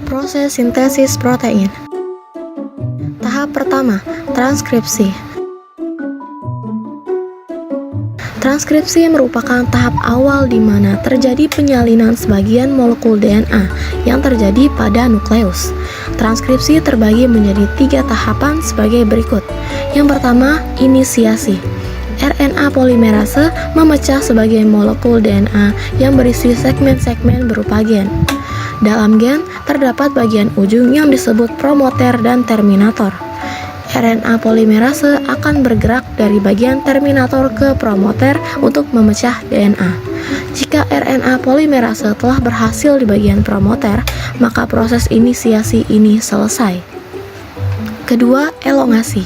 Proses sintesis protein. Tahap pertama, transkripsi. Transkripsi merupakan tahap awal di mana terjadi penyalinan sebagian molekul DNA yang terjadi pada nukleus. Transkripsi terbagi menjadi 3 tahapan sebagai berikut. Yang pertama, inisiasi. RNA polimerase memecah sebagian molekul DNA yang berisi segmen-segmen berupa gen. Dalam gen, terdapat bagian ujung yang disebut promoter dan terminator. RNA polimerase akan bergerak dari bagian terminator ke promoter untuk memecah DNA. Jika RNA polimerase telah berhasil di bagian promoter, maka proses inisiasi ini selesai. Kedua, elongasi.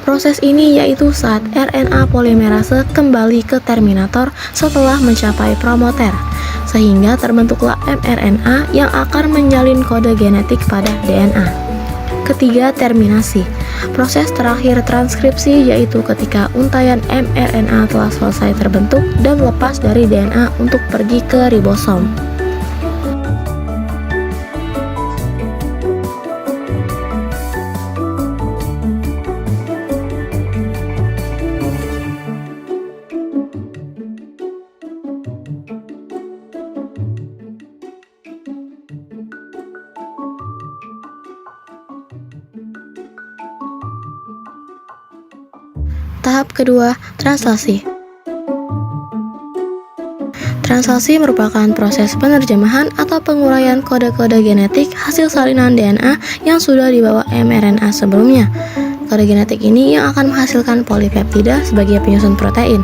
Proses ini yaitu saat RNA polimerase kembali ke terminator setelah mencapai promoter, sehingga terbentuklah mRNA yang akan menyalin kode genetik pada DNA. Ketiga, terminasi. Proses terakhir transkripsi yaitu ketika untaian mRNA telah selesai terbentuk dan lepas dari DNA untuk pergi ke ribosom. Tahap kedua, translasi. Translasi merupakan proses penerjemahan atau penguraian kode-kode genetik hasil salinan DNA yang sudah dibawa mRNA sebelumnya. Kode genetik ini yang akan menghasilkan polipeptida sebagai penyusun protein.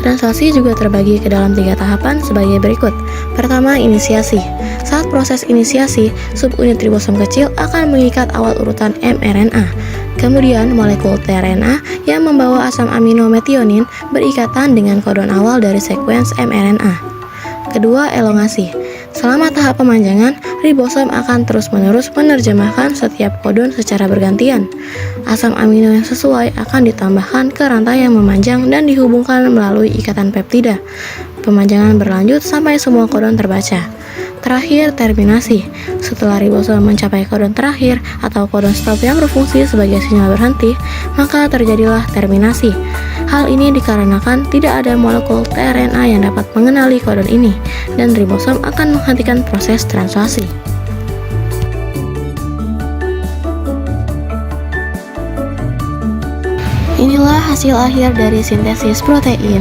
Translasi juga terbagi ke dalam 3 tahapan sebagai berikut. Pertama, inisiasi. Saat proses inisiasi, subunit ribosom kecil akan mengikat awal urutan mRNA. Kemudian, molekul tRNA yang membawa asam amino metionin berikatan dengan kodon awal dari sekuens mRNA. Kedua, elongasi. Selama tahap pemanjangan, ribosom akan terus-menerus menerjemahkan setiap kodon secara bergantian. Asam amino yang sesuai akan ditambahkan ke rantai yang memanjang dan dihubungkan melalui ikatan peptida. Pemanjangan berlanjut sampai semua kodon terbaca. Terakhir, terminasi. Setelah ribosom mencapai kodon terakhir atau kodon stop yang berfungsi sebagai sinyal berhenti, maka terjadilah terminasi. Hal ini dikarenakan tidak ada molekul tRNA yang dapat mengenali kodon ini, dan ribosom akan menghentikan proses translasi. Inilah hasil akhir dari sintesis protein.